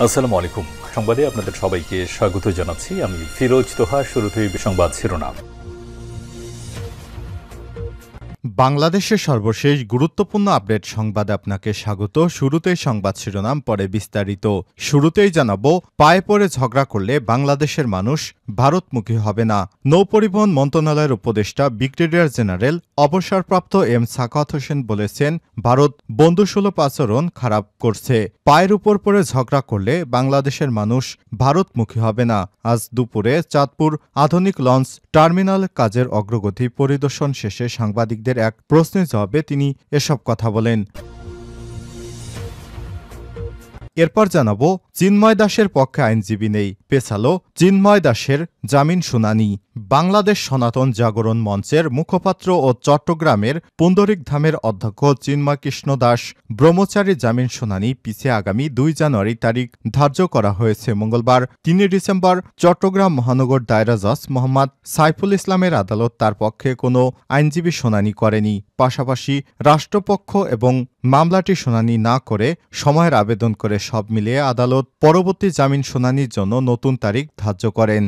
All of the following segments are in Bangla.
আসসালামু আলাইকুম। সংবাদে আপনাদের সবাইকে স্বাগত জানাচ্ছি। আমি ফিরোজ তোহা। শুরুতেই সংবাদ শিরোনাম। বাংলাদেশের সর্বশেষ গুরুত্বপূর্ণ আপডেট সংবাদে আপনাকে স্বাগত। শুরুতেই সংবাদ শিরোনাম, পরে বিস্তারিত। শুরুতেই জানাবো, পায়ে পড়ে ঝগড়া করলে বাংলাদেশের মানুষ ভারতমুখী হবে না। নৌপরিবহন মন্ত্রণালয়ের উপদেষ্টা ব্রিগেডিয়ার জেনারেল অবসরপ্রাপ্ত এম সাখাওয়াত হোসেন বলেছেন, ভারত বন্ধুসুলভ আচরণ খারাপ করছে। পায়ের উপর পড়ে ঝগড়া করলে বাংলাদেশের মানুষ ভারতমুখী হবে না। আজ দুপুরে চাঁদপুর আধুনিক লঞ্চ টার্মিনাল কাজের অগ্রগতি পরিদর্শন শেষে সাংবাদিকদের এক প্রশ্নের জবাবে তিনি এসব কথা বলেন। এরপর জানাবো, চিন্ময় দাসের পক্ষে আইনজীবী নেই, পেছালো চিন্ময় দাসের জামিন শুনানি। বাংলাদেশ সনাতন জাগরণ মঞ্চের মুখপাত্র ও চট্টগ্রামের পুণ্ডরিকধামের অধ্যক্ষ চিন্ময় কৃষ্ণ দাস ব্রহ্মচারী জামিন শুনানি পিছিয়ে আগামী 2 জানুয়ারি তারিখ ধার্য করা হয়েছে। মঙ্গলবার 3 ডিসেম্বর চট্টগ্রাম মহানগর দায়রা জজ মোহাম্মদ সাইফুল ইসলামের আদালত তার পক্ষে কোনো আইনজীবী শুনানি করেনি। পাশাপাশি রাষ্ট্রপক্ষ এবং মামলাটি শুনানি না করে সময়ের আবেদন করে সব মিলিয়ে আদালত পরবর্তী জামিন শুনানির জন্য নতুন তারিখ ধার্য করেন।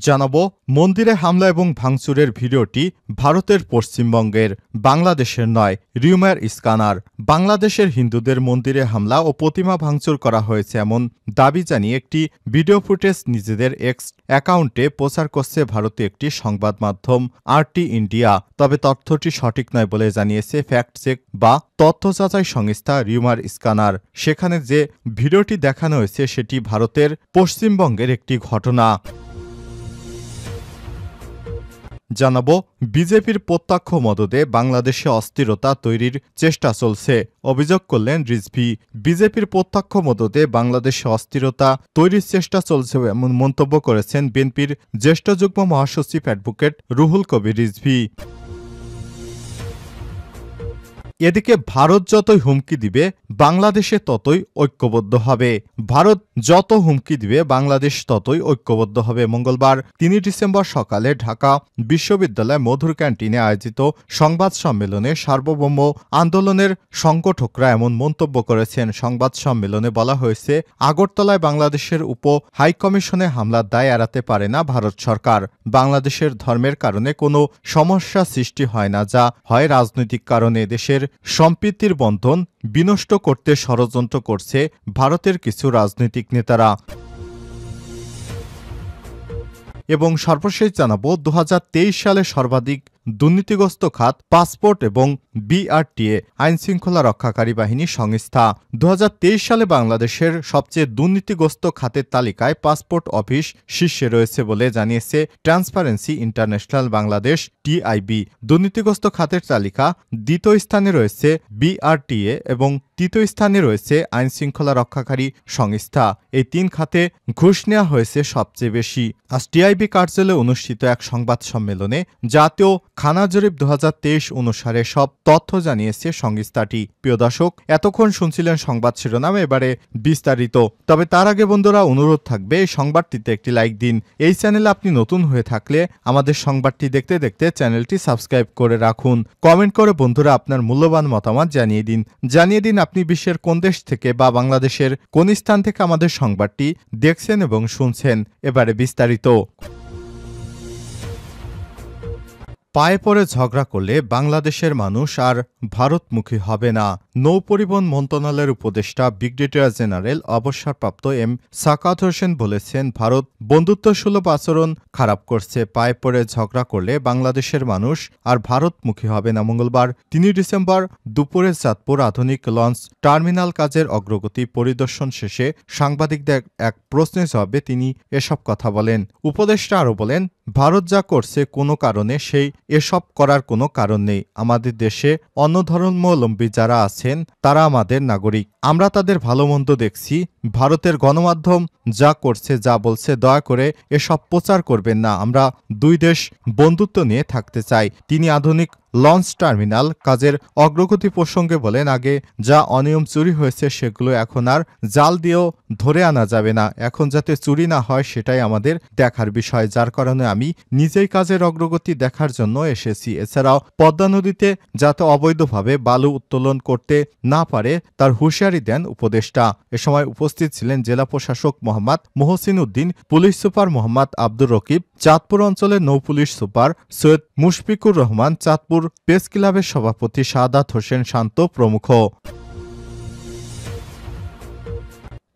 জানাবো, মন্দিরে হামলা এবং ভাঙচুরের ভিডিওটি ভারতের পশ্চিমবঙ্গের, বাংলাদেশের নয়। Rumour scanner. বাংলাদেশের হিন্দুদের মন্দিরে হামলা ও প্রতিমা ভাঙচুর করা হয়েছে এমন দাবি জানিয়ে একটি ভিডিও ফুটেজ নিজেদের এক্স অ্যাকাউন্টে প্রচার করছে ভারতীয় একটি সংবাদ মাধ্যম আরটি ইন্ডিয়া। তবে তথ্যটি সঠিক নয় বলে জানিয়েছে ফ্যাক্ট চেক বা তথ্য যাচাই সংস্থা রিউমার স্ক্যানার। সেখানে যে ভিডিওটি দেখানো হয়েছে সেটি ভারতের পশ্চিমবঙ্গের একটি ঘটনা। জানাবো, বিজেপির প্রত্যক্ষ মদদে বাংলাদেশে অস্থিরতা তৈরির চেষ্টা চলছে, অভিযোগ করলেন রিজভী। বিজেপির প্রত্যক্ষ মদদে বাংলাদেশে অস্থিরতা তৈরির চেষ্টা চলছে এমন মন্তব্য করেছেন বিএনপির জ্যেষ্ঠ যুগ্ম মহাসচিব অ্যাডভোকেট রুহুল কবির রিজভী। এদিকে ভারত যতই হুমকি দিবে বাংলাদেশে ততই ঐক্যবদ্ধ হবে। ভারত যত হুমকি দিবে বাংলাদেশ ততই ঐক্যবদ্ধ হবে। মঙ্গলবার 3 ডিসেম্বর সকালে ঢাকা বিশ্ববিদ্যালয় মধুর ক্যান্টিনে আয়োজিত সংবাদ সম্মেলনে সার্বভৌম আন্দোলনের সংগঠকরা এমন মন্তব্য করেছেন। সংবাদ সম্মেলনে বলা হয়েছে, আগরতলায় বাংলাদেশের উপ হাইকমিশনে হামলার দায় এড়াতে পারে না ভারত সরকার। বাংলাদেশের ধর্মের কারণে কোনো সমস্যা সৃষ্টি হয় না, যা হয় রাজনৈতিক কারণে। দেশের সম্প্রীতির বন্ধন বিনষ্ট করতে ষড়যন্ত্র করছে ভারতের কিছু রাজনৈতিক নেতারা। এবং সর্বশেষ জানাবো, 2023 সালে সর্বাধিক দুর্নীতিগ্রস্ত খাত পাসপোর্ট এবং বিআরটিএ আইনশৃঙ্খলা রক্ষাকারী বাহিনী সংস্থা। 2023 সালে বাংলাদেশের সবচেয়ে দুর্নীতিগ্রস্ত খাতের তালিকায় পাসপোর্ট অফিস শীর্ষে রয়েছে বলে জানিয়েছে ট্রান্সপারেন্সি ইন্টারন্যাশনাল বাংলাদেশ টিআইবি। দুর্নীতিগ্রস্ত খাতের তালিকা দ্বিতীয় স্থানে রয়েছে বিআরটিএ এবং তৃতীয় স্থানে রয়েছে আইনশৃঙ্খলা রক্ষাকারী সংস্থা। এই 3 খাতে ঘুষ নেওয়া হয়েছে সবচেয়ে বেশি। আজ টিআইবি কার্যালয়ে অনুষ্ঠিত এক সংবাদ সম্মেলনে জাতীয় খানা জরিপ 2023 অনুসারে সব তথ্য জানিয়েছে সংস্থাটি। প্রিয় দর্শক, এতক্ষণ শুনছিলেন সংবাদ শিরোনাম, এবারে বিস্তারিত। তবে তার আগে বন্ধুরা, অনুরোধ থাকবে এই সংবাদটিতে একটি লাইক দিন। এই চ্যানেলে আপনি নতুন হয়ে থাকলে আমাদের সংবাদটি দেখতে দেখতে চ্যানেলটি সাবস্ক্রাইব করে রাখুন। কমেন্ট করে বন্ধুরা আপনার মূল্যবান মতামত জানিয়ে দিন আপনি বিশ্বের কোন দেশ থেকে বা বাংলাদেশের কোন স্থান থেকে আমাদের সংবাদটি দেখছেন এবং শুনছেন। এবারে বিস্তারিত। পায়ে পড়ে ঝগড়া করলে বাংলাদেশের মানুষ আর ভারতমুখী হবে না। নৌপরিবহন মন্ত্রণালয়ের উপদেষ্টা ব্রিগেডিয়ার জেনারেল অবসরপ্রাপ্ত এম সাখাওয়াত হোসেন বলেছেন, ভারত বন্ধুত্বসুলভ আচরণ খারাপ করছে। পায়ে পড়ে ঝগড়া করলে বাংলাদেশের মানুষ আর ভারতমুখী হবে না। মঙ্গলবার 3 ডিসেম্বর দুপুরে চাঁদপুর আধুনিক লঞ্চ টার্মিনাল কাজের অগ্রগতি পরিদর্শন শেষে সাংবাদিকদের এক প্রশ্নের জবাবে তিনি এসব কথা বলেন। উপদেষ্টা আরও বলেন, ভারত যা করছে কোনো কারণে সেই এসব করার কোনো কারণ নেই। আমাদের দেশে অন্য ধর্মাবলম্বী যারা আছেন তারা আমাদের নাগরিক, আমরা তাদের ভালো মন্দ দেখছি। ভারতের গণমাধ্যম যা করছে, যা বলছে, দয়া করে এসব প্রচার করবেন না। আমরা 2 দেশ বন্ধুত্ব নিয়ে থাকতে চাই। তিনি আধুনিক লঞ্চ টার্মিনাল কাজের অগ্রগতি প্রসঙ্গে বলেন, আগে যা অনিয়ম চুরি হয়েছে সেগুলো এখন আর জাল দিয়েও ধরে আনা যাবে না। এখন যাতে চুরি না হয় সেটাই আমাদের দেখার বিষয়, যার কারণে আমি নিজেই কাজের অগ্রগতি দেখার জন্য এসেছি। এছাড়াও পদ্মা নদীতে যাতে অবৈধভাবে বালু উত্তোলন করতে না পারে তার হুঁশিয়ারি দেন উপদেষ্টা। এ সময় উপস্থিত ছিলেন জেলা প্রশাসক মোহাম্মদ মোহসিন উদ্দিন, পুলিশ সুপার মোহাম্মদ আব্দুর রকিব, চাঁদপুর অঞ্চলের নৌপুলিশ সুপার সৈয়দ মুশফিকুর রহমান, চাঁদপুর প্রেস ক্লাবের সভাপতি সাদাত হোসেন শান্ত প্রমুখ।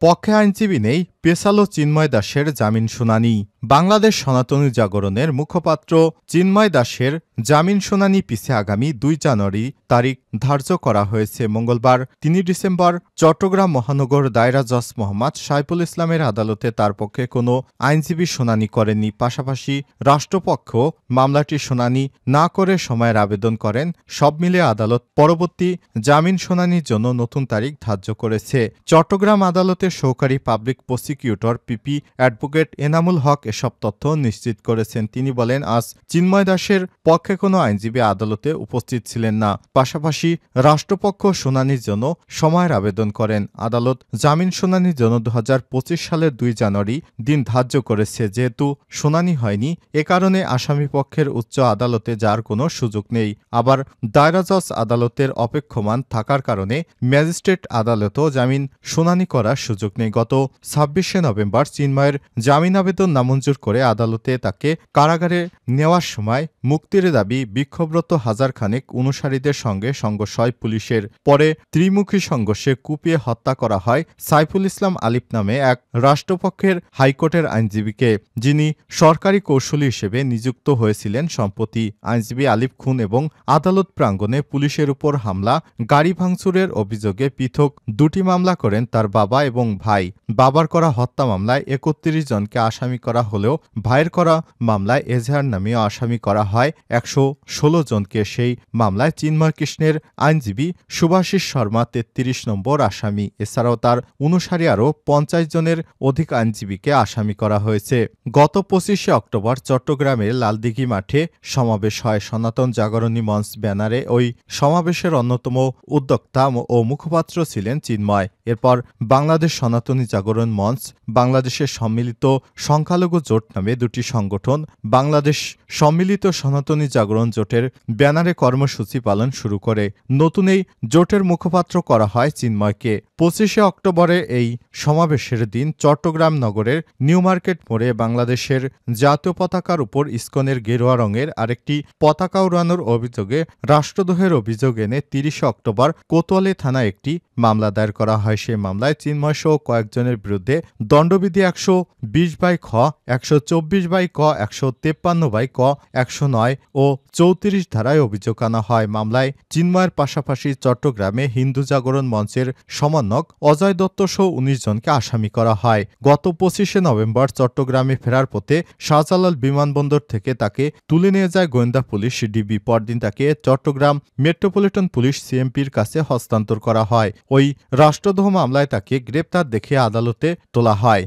পক্ষে আইনজীবী নেই, পেছালো চিন্ময় দাসের জামিন শুনানি। বাংলাদেশ সনাতনী জাগরণের মুখপাত্র চিন্ময় দাসের জামিন শুনানি পিছিয়ে আগামী 2 জানুয়ারি তারিখ ধার্য করা হয়েছে। মঙ্গলবার 3 ডিসেম্বর চট্টগ্রাম মহানগর দায়রা জজ মোহাম্মদ সাইফুল ইসলামের আদালতে তার পক্ষে কোনো আইনজীবী শুনানি করেননি। পাশাপাশি রাষ্ট্রপক্ষ মামলাটি শুনানি না করে সময়ের আবেদন করেন। সব মিলে আদালত পরবর্তী জামিন শুনানির জন্য নতুন তারিখ ধার্য করেছে। চট্টগ্রাম আদালতের সহকারী public prosecutor PP advocate Enamul Haque এসব তথ্য নিশ্চিত করেছেন। তিনি বলেন, আজ চিন্ময় দাসের পক্ষে কোনো আইনজীবী আদালতে উপস্থিত ছিলেন না। পাশাপাশি রাষ্ট্রপক্ষ শুনানির জন্য সময়ের আবেদন করেন। আদালত জামিন শুনানির জন্য 2025 সালের 2 জানুয়ারি দিন ধার্য করেছে। যেহেতু শুনানি হয়নি, এ কারণে আসামি পক্ষের উচ্চ আদালতে যাওয়ার কোনো সুযোগ নেই। আবার দায়রা জজ আদালতের অপেক্ষমান থাকার কারণে ম্যাজিস্ট্রেট আদালতও জামিন শুনানি করার সুযোগ নেই। গত 26 নভেম্বর চিন্ময়ের জামিন আবেদন নামঞ্জুর করে আদালতে তাকে কারাগারে নেওয়ার সময় মুক্তির দাবি বিক্ষোভরত হাজার খানেক অনুসারীদের সঙ্গে সংঘর্ষ হয় পুলিশের। পরে ত্রিমুখী সংঘর্ষে কুপিয়ে হত্যা করা হয় সাইফুল ইসলাম আলিফ নামে এক রাষ্ট্রপক্ষের হাইকোর্টের আইনজীবীকে, যিনি সরকারি কৌশলী হিসেবে নিযুক্ত হয়েছিলেন সম্প্রতি। আইনজীবী আলিফ খুন এবং আদালত প্রাঙ্গণে পুলিশের উপর হামলা, গাড়ি ভাঙচুরের অভিযোগে পৃথক 2টি মামলা করেন তার বাবা এবং ভাই। বাবার করা হত্যা মামলায় 31 জনকে আসামি করা হলেও ভাইয়ের করা মামলায় এজাহার নামেও আসামি করা হয় 116 জনকে। সেই মামলায় চিন্ময় কৃষ্ণের আইনজীবী শুভাশিস শর্মা 33 নম্বর আসামি। এছাড়াও তার অনুসারী আরও 50 জনের অধিক আইনজীবীকে আসামি করা হয়েছে। গত 25 অক্টোবর চট্টগ্রামের লালদিঘি মাঠে সমাবেশ হয়। সনাতন জাগরণী মঞ্চ ব্যানারে ওই সমাবেশের অন্যতম উদ্যোক্তা ও মুখপাত্র ছিলেন চিন্ময়। এরপর বাংলাদেশ সনাতনী জাগরণ মঞ্চ, বাংলাদেশের সম্মিলিত সংখ্যালঘু জোট নামে 2টি সংগঠন বাংলাদেশ সম্মিলিত সনাতনী জাগরণ জোটের ব্যানারে কর্মসূচি পালন শুরু করে। নতুন এই জোটের মুখপাত্র করা হয় চিন্ময়কে। 25 অক্টোবরে এই সমাবেশের দিন চট্টগ্রাম নগরের নিউ মার্কেট মোড়ে বাংলাদেশের জাতীয় পতাকার উপর ইসকনের গেরুয়া রঙের আরেকটি পতাকা উড়ানোর অভিযোগে রাষ্ট্রদ্রোহের অভিযোগ এনে 30 অক্টোবর কোতোয়ালি থানায় একটি মামলা দায়ের করা হয়। সেই মামলায় চিন্ময়সহ কয়েকজনের বিরুদ্ধে দণ্ডবিধি 120/খ, 124/ক, 153/ক, 109 ও 34 ধারায় অভিযোগ আনা হয়। মামলায় চিন্ময়ের পাশাপাশি চট্টগ্রামে হিন্দু জাগরণ মঞ্চের সমন্বয়ক অজয় দত্ত সহ 19 জনকে আসামি করা হয়। গত 25 নভেম্বর চট্টগ্রামে ফেরার পথে শাহজালাল বিমানবন্দর থেকে তাকে তুলে নিয়ে যায় গোয়েন্দা পুলিশ ডিবি। পরদিন তাকে চট্টগ্রাম মেট্রোপলিটন পুলিশ সিএমপির কাছে হস্তান্তর করা হয়। ওই রাষ্ট্রদ্রোহ মামলায় তাকে গ্রেপ্তার দেখিয়ে আদালতে তোলা হয়।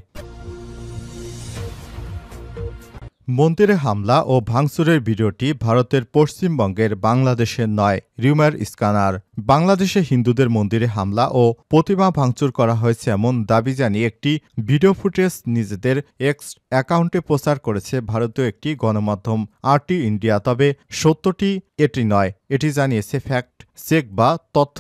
মন্দিরে হামলা ও ভাঙচুরের ভিডিওটি ভারতের পশ্চিমবঙ্গের বাংলাদেশের নয়, রিউমার স্ক্যানার। বাংলাদেশে হিন্দুদের মন্দিরে হামলা ও প্রতিমা ভাঙচুর করা হয়েছে এমন দাবি জানিয়ে একটি ভিডিও ফুটেজ নিজেদের এক্স অ্যাকাউন্টে প্রচার করেছে ভারতীয় একটি গণমাধ্যম আরটি ইন্ডিয়া। তবে সত্যটি এটি নয়, এটি জানিয়েছে ফ্যাক্ট চেক বা তথ্য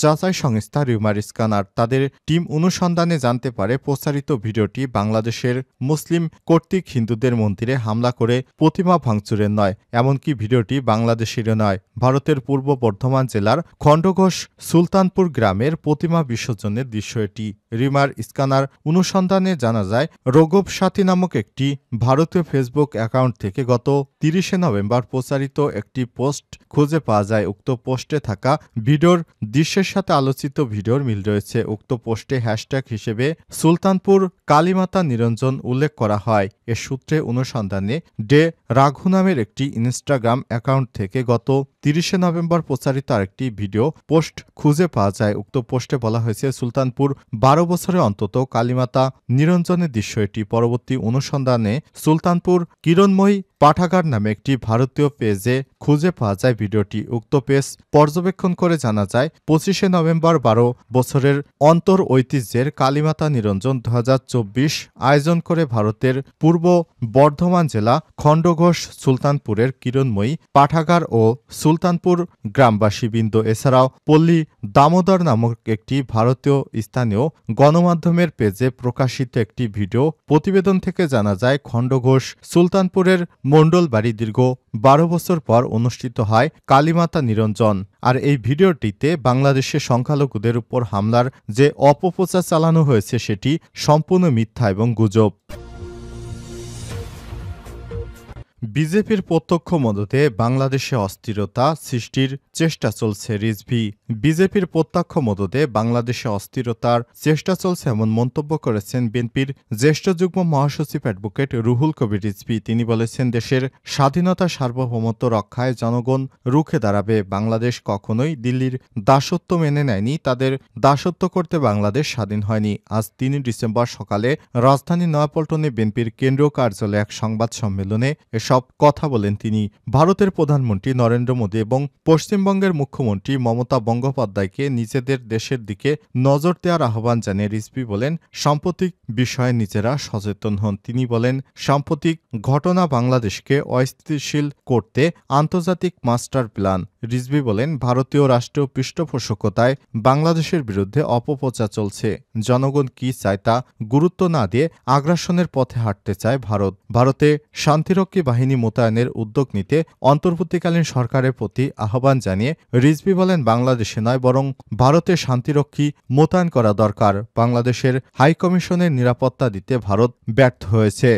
যাচাই সংস্থা রিউমার স্ক্যানার। তাদের টিম অনুসন্ধানে জানতে পারে প্রচারিত ভিডিওটি বাংলাদেশের মুসলিম কর্তৃক হিন্দুদের মন্দিরে হামলা করে প্রতিমা ভাঙচুরের নয়, এমনকি ভিডিওটি বাংলাদেশেরও নয়। ভারতের পূর্ব বর্ধমান জেলার খণ্ডঘোষ সুলতানপুর গ্রামের প্রতিমা বিসর্জনের দৃশ্য এটি। রিউমার স্ক্যানার অনুসন্ধানে জানা যায়, রঘব সাথী নামক একটি ভারতীয় ফেসবুক অ্যাকাউন্ট থেকে গত 30 নভেম্বর প্রচারিত একটি পোস্ট খুঁজে পাওয়া যায়। উক্ত পোস্টে থাকা ভিডিওর দৃশ্যের সাথে আলোচিত ভিডিওর মিল রয়েছে। উক্ত পোস্টে হ্যাশট্যাগ হিসেবে সুলতানপুর কালীমাতা নিরঞ্জন উল্লেখ করা হয়। এর সূত্রে অনুসন্ধানে ডে রাঘু নামের একটি ইনস্টাগ্রাম অ্যাকাউন্ট থেকে গত 30 নভেম্বর প্রচারিত আরেকটি ভিডিও পোস্ট খুঁজে পাওয়া যায়। উক্ত পোস্টে বলা হয়েছে, সুলতানপুর 12 বছরে অন্তত কালীমাতা নিরঞ্জনের দৃশ্য এটি। পরবর্তী অনুসন্ধানে সুলতানপুর কিরণময়ী পাঠাগার নামে একটি ভারতীয় পেজে খুঁজে পাওয়া যায় ভিডিওটি। উক্ত পেজ পর্যবেক্ষণ করে জানা যায় 25শে নভেম্বর 12 বছরের অন্তর ঐতিহ্যের কালীমাতা নিরঞ্জন 2024 আয়োজন করে ভারতের পূর্ব বর্ধমান জেলা খণ্ডঘোষ সুলতানপুরের কিরণময়ী পাঠাগার ও সুলতানপুর গ্রামবাসীবৃন্দ এছাড়াও পল্লী দামোদর নামক একটি ভারতীয় স্থানীয় গণমাধ্যমের পেজে প্রকাশিত একটি ভিডিও প্রতিবেদন থেকে জানা যায় খণ্ডঘোষ সুলতানপুরের মণ্ডলবাড়ি দীর্ঘ 12 বছর পর অনুষ্ঠিত হয় কালীমাতা নিরঞ্জন। আর এই ভিডিওটিতে বাংলাদেশে সংখ্যালঘুদের উপর হামলার যে অপপ্রচার চালানো হয়েছে সেটি সম্পূর্ণ মিথ্যা এবং গুজব। বিজেপির প্রত্যক্ষ মদতে বাংলাদেশে অস্থিরতা সৃষ্টির চেষ্টা চলছে রিজভী। বিজেপির প্রত্যক্ষ মদতে বাংলাদেশে অস্থিরতার চেষ্টা চলছে এমন মন্তব্য করেছেন বিএনপির জ্যেষ্ঠ যুগ্ম মহাসচিব অ্যাডভোকেট রুহুল কবির রিজভী। তিনি বলেছেন, দেশের স্বাধীনতা সার্বভৌমত্ব রক্ষায় জনগণ রুখে দাঁড়াবে। বাংলাদেশ কখনোই দিল্লির দাসত্ব মেনে নেয়নি, তাদের দাসত্ব করতে বাংলাদেশ স্বাধীন হয়নি। আজ 3 ডিসেম্বর সকালে রাজধানী নয়াপল্টনে বিএনপির কেন্দ্রীয় কার্যালয়ে এক সংবাদ সম্মেলনে সব কথা বলেন তিনি। ভারতের প্রধানমন্ত্রী নরেন্দ্র মোদী এবং পশ্চিমবঙ্গের মুখ্যমন্ত্রী মমতা বন্দ্যোপাধ্যায়কে নিজেদের দেশের দিকে নজর দেওয়ার আহ্বান জানিয়ে রিজভী বলেন, সাম্প্রতিক বিষয়ে নিজেরা সচেতন হন। তিনি বলেন, সাম্প্রতিক ঘটনা বাংলাদেশকে অস্থিতিশীল করতে আন্তর্জাতিক মাস্টার প্ল্যান। রিজভী বলেন, ভারতীয় রাষ্ট্রীয় পৃষ্ঠপোষকতায় বাংলাদেশের বিরুদ্ধে অপপ্রচার চলছে। জনগণ কি চায় তা গুরুত্ব না দিয়ে আগ্রাসনের পথে হাঁটতে চায় ভারত। ভারতে শান্তিরক্ষী বাহিনী মোতায়েনের উদ্যোগ নিতে অন্তর্বর্তীকালীন সরকারের প্রতি আহ্বান জানিয়ে রিজভী বলেন, বাংলাদেশে নয় বরং ভারতে শান্তিরক্ষী মোতায়েন করা দরকার। বাংলাদেশের হাইকমিশনের নিরাপত্তা দিতে ভারত ব্যর্থ হয়েছে।